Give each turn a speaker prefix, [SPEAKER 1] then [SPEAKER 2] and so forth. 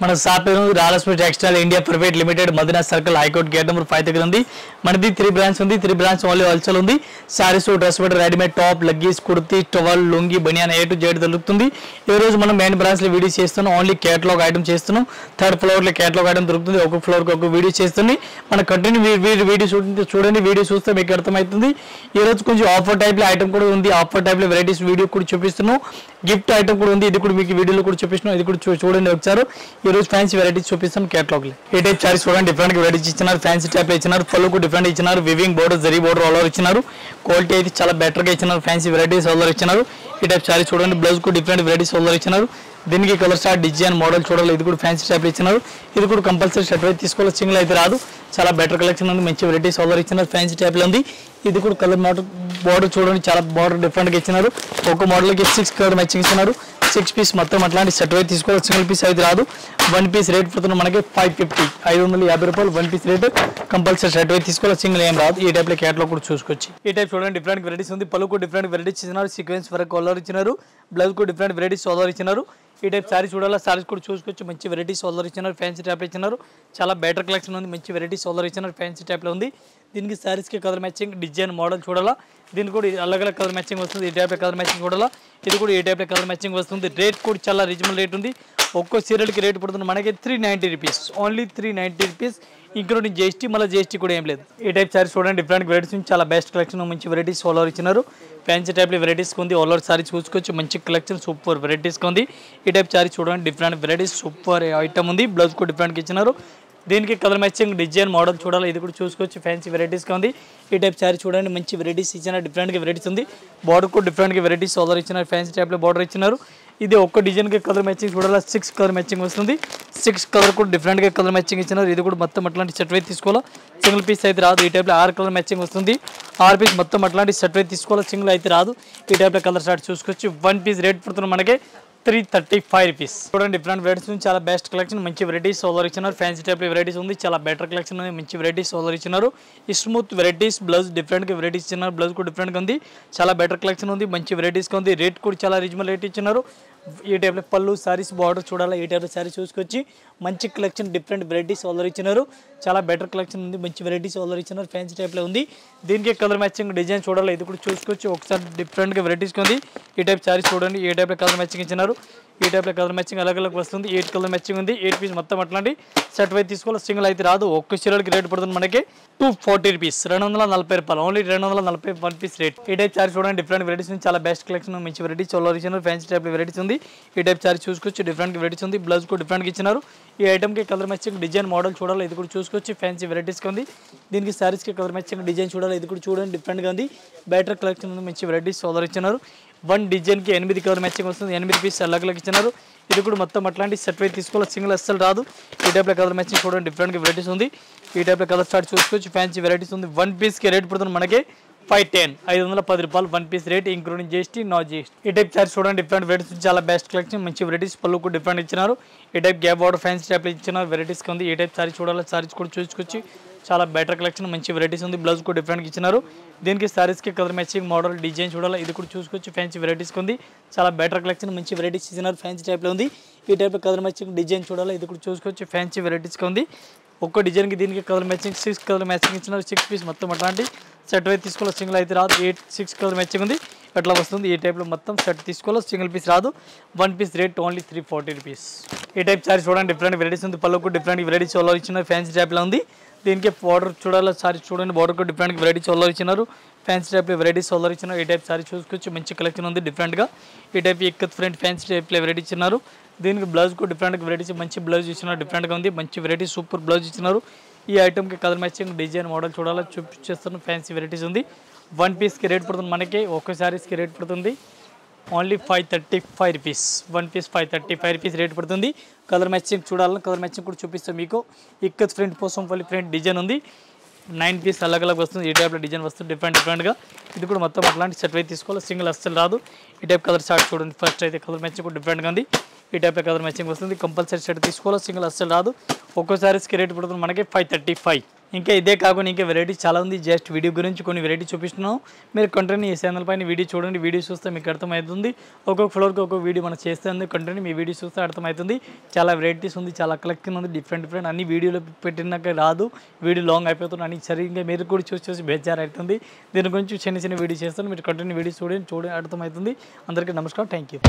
[SPEAKER 1] మన షాప్ పేరు Ralakshmi textile India private limited Madina circle high court gate number 5 దగ్గర ఉంది. మనది 3 బ్రాంచ్ ఉంది. 3 బ్రాంచ్ ఓన్లీ హోల్సేల్ ఉంది. Saris, dress material, readymade top, leggings, kurti, towel, lungi, banian A to Z దొరుకుతుంది. ఈ రోజు మనం మెయిన్ బ్రాంచ్ లో వీడియో చేస్తున్నాం. ఓన్లీ కేటలాగ్ ఐటమ్ చేస్తున్నాం. 3rd ఫ్లోర్ లో కేటలాగ్ ఐటమ్ దొరుకుతుంది. ఒక ఫ్లోర్ కి ఒక వీడియో చేస్తుంది. మన కంటిన్యూ వీడియో చూడండి. వీడియో చూస్తే మీకు అర్థమవుతుంది. ఈ రోజు కొంచెం ఆఫర్ టైప్ లో ఐటమ్ కూడా ఉంది. ఆఫర్ టైప్ లో వెరైటీస్ వీడియో కూడా చూపిస్తున్నాం. గిఫ్ట్ ఐటమ్ కూడా ఉంది. ఇది కూడా మీకు వీడియోలో కూడా చూపిస్తున్నాం. ఇది కూడా చూడండి ఒకసారి. ఈ రోజు ఫ్యాన్సీ వెరైటీస్ చూపిస్తాం కేటలాగ్ లో. ఏ టైప్ సారీస్ చూడండి, డిఫరెంట్ వెరైటీస్ ఇచ్చినారు. ఫ్యాన్సీ టైప్ లో ఇచ్చినారు. పళ్ళుకు డిఫరెంట్ ఇచ్చినారు. Weaving border, zari border all over ఇచ్చినారు. క్వాలిటీ అయితే చాలా బెటర్ గా ఇచ్చినారు. ఫ్యాన్సీ వెరైటీస్ ఆల్ ఓవర్ ఇచ్చినారు. ఈ టైప్ సారీస్ చూడండి, బ్లౌజ్ కు డిఫరెంట్ వెరైటీస్ ఆల్ ఓవర్ ఇచ్చినారు. దీనికి కలర్ స్టార్ట్, డిజైన్, మోడల్ చూడాలి. ఇది కూడా ఫ్యాన్సీ టైప్ లో ఇచ్చినారు. ఇది కూడా కంపల్సరీ షర్ట్ అయితే తీసుకోవాలి. సింగిల్ అయితే రాదు. చాలా బెటర్ కలెక్షన్ ఉంది. మంచి వెరైటీస్ ఆల్ ఓవర్ ఇచ్చినారు. ఫ్యాన్సీ టైప్ లో ఉంది. ఇది కూడా కలర్ మోడల్ బోర్డర్ చూడండి, చాలా బోర్డర్ డిఫరెంట్ గా ఇచ్చినారు. ఒక మోడల్ కి 6 కలర్ మ్యాచింగ్ ఇచ్చినారు. 6 పీస్ మొత్తం అట్లాంటి సెట్ అయితే తీసుకోవాలి. సింగిల్ పీస్ అయితే రాదు. 1 పీస్ రేట్ పడుతుంది మనకి 550, 550 రూపాయలు 1 పీస్ రేట్. కంపల్సరీ సెట్ అయితే తీసుకోవాలి. సింగిల్ ఏం రాదు. ఈ టైప్ లో కేటలాగ్ కూడా చూసుకోవచ్చు. ఈ టైప్ చూడండి, డిఫరెంట్ వెరైటీస్ ఉంది. పలుకు డిఫరెంట్ వెరైటీస్ ఇచ్చినారు. సీక్వెన్స్ వరకు కలర్ ఇచ్చినారు. బ్లౌజ్ కూడా డిఫరెంట్ వెరైటీస్ కలర్ ఇచ్చినారు. ఈ టైప్ సారీ చూడాలా, సారీస్ కూడా చూసుకోవచ్చు. మంచి వెరైటీస్ కలర్ ఇచ్చినారు. ఫ్యాన్సీ టైప్ ఇచ్చినారు. చాలా బెటర్ కలెక్షన్ ఉంది. మంచి వెరైటీస్ కలర్ ఇచ్చినారు. ఫ్యాన్సీ టైప్ లో ఉంది. దీనికి సారీస్కి కలర్ మ్యాచింగ్, డిజైన్, మోడల్ చూడాలా. దీనికి కూడా అలగ్ అలగ్ కలర్ మ్యాచింగ్ వస్తుంది. ఈ టైప్ కలర్ మ్యాచింగ్ చూడాలా. ఇది కూడా ఈ టైప్ కలర్ మ్యాచింగ్ వస్తుంది. రేట్ కూడా చాలా రీజనబుల్ రేట్ ఉంది. ఒక్కో సీరియల్కి రేట్ పడుతుంది మనకి 390 rupees. Only 390 rupees, including GST. మళ్ళీ GST కూడా ఏం లేదు. ఈ టైప్ సారీస్ చూడండి, డిఫరెంట్ వెరైటీస్ చాలా బెస్ట్ కలెక్షన్. మంచి వెరైటీస్ ఆల్ ఓవర్ ఇచ్చినారు. ఫ్యాన్సీ టైప్ వెరైటీస్ ఉంది. ఆల్ ఓవర్ సారీ చూసుకోవచ్చు. మంచి కలెక్షన్, సూపర్ వెరైటీస్ ఉంది. ఈ టైప్ సారీ చూడండి, డిఫరెంట్ వెరైటీస్, సూపర్ ఐటమ్ ఉంది. బ్లౌజ్ కూడా డిఫరెంట్గా ఇచ్చినారు. దీనికి కలర్ మ్యాచింగ్, డిజైన్, మోడల్ చూడాలి. ఇది కూడా చూసుకోవచ్చు. ఫ్యాన్సీ వెరైటీస్గా ఉంది. ఈ టైప్ సారీ చూడండి, మంచి వెరైటీస్ ఇచ్చిన, డిఫరెంట్గా వెరైటీస్ ఉంది. బార్డర్ కూడా డిఫరెంట్గా వెరైటీస్ ఆల్ ఇచ్చినారు. ఫ్యాన్సీ టైప్లో బార్డర్ ఇచ్చినారు. ఇది ఒక్క డిజైన్కి కలర్ మ్యాచింగ్ చూడాలి. 6 కలర్ మ్యాచింగ్ వస్తుంది. 6 కలర్ కూడా డిఫరెంట్గా కలర్ మ్యాచింగ్ ఇచ్చినారు. ఇది కూడా మొత్తం అట్లాంటి సెట్ అయితే తీసుకోవాలి. సింగిల్ పీస్ అయితే రాదు. ఈ టైప్లో 6 కలర్ మ్యాచింగ్ వస్తుంది. 6 పీస్ మొత్తం అట్లాంటి సెట్ అయితే తీసుకోవాలి. సింగిల్ అయితే రాదు. ఈ టైప్లో కలర్ స్టార్ట్ చూసుకోవచ్చు. 1 పీస్ రేట్ పడుతుంది మనకి 335 రూపీస్. చూడండి, డిఫరెంట్ వెరైటీస్ ఉంది. చాలా బెస్ట్ కలెక్షన్. మంచి వెరైటీస్ ఆల్ ఇచ్చినారు. ఫ్యాన్సీ టైప్ వెరైటీస్ ఉంది. చాలా బెటర్ కలెక్షన్ ఉంది. మంచి వెరైటీస్ ఆల్ ఇచ్చినారు. ఈ స్మూత్ వెరైటీస్, బ్లౌజ్ డిఫరెంట్గా వెరైటీస్ ఇచ్చినారు. బ్లౌజ్ కూడా డిఫరెంట్గా ఉంది. చాలా బెటర్ కలెక్షన్ ఉంది. మంచి వెరైటీస్గా ఉంది. రేట్ కూడా చాలా రీజనబుల్ రేట్ ఇచ్చినారు. ఈ టైప్లో పళ్ళు, సారీస్, బార్డర్ చూడాలి. ఈ టైప్లో సారీ చూసుకొచ్చి మంచి కలెక్షన్, డిఫరెంట్ వెరైటీస్ ఆల్ ఇచ్చినారు. చాలా బెటర్ కలెక్షన్ ఉంది. మంచి వెరైటీస్ ఆల్ ఇచ్చినారు. ఫ్యాన్సీ టైప్లో ఉంది. దీనికి కలర్ మ్యాచింగ్, డిజైన్ చూడాలి. ఇది కూడా చూసుకోవచ్చు. ఒకసారి డిఫరెంట్గా వెరైటీస్గా ఉంది. ఈ టైప్ సారీస్ చూడండి. ఈ టైప్లో కలర్ మ్యాచింగ్ ఇచ్చినారు. ఈ టైప్లో కలర్ మ్యాచింగ్ అలగ్ అలగ్ వస్తుంది. 8 కలర్ మ్యాచింగ్ ఉంది. 8 పీస్ మొత్తం అట్లాంటి సెట్ అయితే తీసుకోవాలి. సింగిల్ అయితే రాదు. ఒక్క చీరలకి రేట్ పడుతుంది మనకి 240 రూపీస్, 240 రూపాయలు. Only 240 1 piece rate. ఈ టైప్ సారీ చూడండి, డిఫరెంట్ వెరైటీస్ ఉంది. చాలా బెస్ట్ కలెక్షన్, మంచి వెరైటీస్ ఆల్ ఇచ్చినారు. ఫ్యాన్సీ టైప్ వెరైటీస్ ఉంది. ఈ టైప్ సారీ చూసుకోవచ్చు. డిఫరెంట్ వెరైటీస్ ఉంది. బ్లౌజ్ కూడా డిఫరెంట్గా ఇచ్చినారు. ఈ ఐటమ్కి కలర్ మ్యాచింగ్, డిజైన్, మోడల్ చూడాలి. ఇది కూడా చూసుకోవచ్చు. ఫ్యాన్సీ వెరైటీస్గా ఉంది. దీనికి సారీస్కి కలర్ మ్యాచింగ్, డిజైన్ చూడాలి. ఇది కూడా చూడండి, డిఫరెంట్గా ఉంది. బెటర్ కలెక్షన్ ఉంది. మంచి వెరైటీస్ ఆల్ ఇచ్చినారు. 1 డిజైన్కి 8 కలర్ మ్యాచింగ్ వస్తుంది. 8 పీస్ అలగ్ అలగ్ ఇచ్చినారు. ఇది కూడా మొత్తం అట్లాంటి సెట్ అయితే తీసుకోవాలి. సింగిల్ అస్సలు రాదు. ఈ టైప్లో కలర్ మ్యాచింగ్ చూడండి, డిఫరెంట్గా వెరైటీస్ ఉంది. ఈ టైప్లో కలర్ స్టార్ట్ చూసుకోవచ్చు. ఫ్యాన్సీ వెరైటీస్ ఉంది. 1 పీస్కి రేట్ పడుతుంది మనకి 510, 510 రూపాయలు. 1 piece rate, including GST, no GST. ఈ టైప్ సారీ చూడండి, డిఫరెంట్ వెరైటీస్ చాలా బెస్ట్ కలెక్షన్. మంచి వెరైటీస్, పళ్ళుకు డిఫరెంట్ ఇచ్చినారు. ఈ type gap border fancy type ఇచ్చినారు. వెరైటీస్ ఉంది. ఈ టైప్ సారీ చూడాలి. సారీస్ కూడా చూసుకోవచ్చు. చాలా బెటర్ కలెక్షన్, మంచి వెరైటీస్ ఉంది. బ్లౌజ్ కూడా డిఫరెంట్గా ఇచ్చినారు. దీనికి సారీస్కి కలర్ మ్యాచింగ్, మోడల్, డిజైన్ చూడాలి. ఇది కూడా చూసుకోవచ్చు. ఫ్యాన్సీ వెరైటీస్ ఉంది. చాలా బెటర్ కలెక్షన్, మంచి వెరైటీస్ ఇచ్చినారు. ఫ్యాన్సీ టైప్లో ఉంది. ఈ టైప్లో కలర్ మ్యాచింగ్, డిజైన్ చూడాలి. ఇది కూడా చూసుకోవచ్చు. ఫ్యాన్సీ వెరైటీస్గా ఉంది. ఒక్క డిజైన్కి దీనికి కలర్ మ్యాచింగ్, 6 కలర్ మ్యాచింగ్ ఇచ్చినారు. 6 పీస్ మొత్తం అట్లాంటి సెట్ అయితే తీసుకోవాలి. సింగిల్ అయితే రాదు. 6 కలర్ మ్యాచింగ్ ఉంది. అట్లా వస్తుంది. ఈ టైప్లో మొత్తం సెట్ తీసుకోవాలి. సింగిల్ పీస్ రాదు. 1 పీస్ రేట్ ఓన్లీ 340 రూపీస్. ఈ టైప్ సారీ చూడండి, డిఫరెంట్ వెరైటీస్ ఉంది. పళ్ళకు డిఫరెంట్ వెరైటీస్ ఆల్ ఇచ్చినారు. ఫ్యాన్సీ టైప్లో ఉంది. దీనికి బార్డర్ చూడాలి. సారీ చూడండి, బార్డర్ కూడా డిఫరెంట్ వెరైటీస్ ఆల్ ఇచ్చినారు. ఫ్యాన్సీ టైప్లో వెరైటీస్ ఆల్ ఇచ్చినారు. ఈ టైప్ సారీ చూసుకోవచ్చు. మంచి కలెక్షన్ ఉంది, డిఫరెంట్గా. ఈ టైప్ ఎక్కత్ ఫ్రంట్ ఫ్యాన్సీ టైప్లో వెరైటీ ఇచ్చినారు. దీనికి బ్లౌజ్ కూడా డిఫరెంట్గా వెరైటీస్, మంచి బ్లౌజ్ ఇచ్చినారు. డిఫరెంట్గా ఉంది. మంచి వెరైటీ, సూపర్ బ్లౌజ్ ఇచ్చినారు. ఈ ఐటమ్కి కలర్ మ్యాచింగ్, డిజైన్, మోడల్ చూడాలి. చూపించేస్తాను. ఫ్యాన్సీ వెరైటీస్ ఉంది. 1 పీస్కి రేట్ పడుతుంది మనకి. ఒక్క శారీస్కి రేట్ పడుతుంది only 535 rupees. 1 piece 535 rupees rate పడుతుంది. కలర్ మ్యాచింగ్ చూడాలని, కలర్ మ్యాచింగ్ కూడా చూపిస్తాం మీకు. Ikat front, Pochampally front design ఉంది. 9 పీస్ అలగ్ అలగ్ వస్తుంది. ఈ టైప్లో డిజైన్ వస్తుంది, డిఫరెంట్గా. ఇది కూడా మొత్తం అట్లాంటి సెట్ అయితే తీసుకోవాలి. సింగిల్ అస్సలు రాదు. ఈ టైప్ కలర్ స్టార్ట్ చూడండి. ఫస్ట్ అయితే కలర్ మ్యాచింగ్ కూడా డిఫరెంట్గా ఉంది. ఈ టైప్లో కలర్ మ్యాచింగ్ వస్తుంది. కంపల్సరీ సెట్ తీసుకోవాలి. సింగిల్ అస్సలు రాదు. ఒక్కో సారీస్కి రేట్ పడుతుంది మనకి 535. ఇంకా ఇదే కాకుండా ఇంకా వెరైటీస్ చాలా ఉంది. జస్ట్ వీడియో గురించి కొన్ని వెరైటీ చూపిస్తున్నాం. మీరు కంటిన్యూ ఈ ఛానల్ పైన వీడియో చూడండి. వీడియో చూస్తే మీకు అర్థమవుతుంది. ఒక్కొక్క ఫ్లోర్కి ఒక్కొక్క వీడియో మనం చేస్తుంది. కంటిన్యూ మీ వీడియో చూస్తే అర్థమవుతుంది. చాలా వెరైటీస్ ఉంది, చాలా కలెక్షన్ ఉంది, డిఫరెంట్ అన్ని వీడియోలో పెట్టినాక రాదు, వీడియో లాంగ్ అయిపోతుంది అని సరిగ్గా మీరు కూడా చూసి బేజారు అవుతుంది. దీని గురించి చిన్న వీడియో చేస్తాను. మీరు కంటిన్యూ వీడియో చూడండి అర్థమవుతుంది. అందరికీ నమస్కారం, థ్యాంక్ యూ.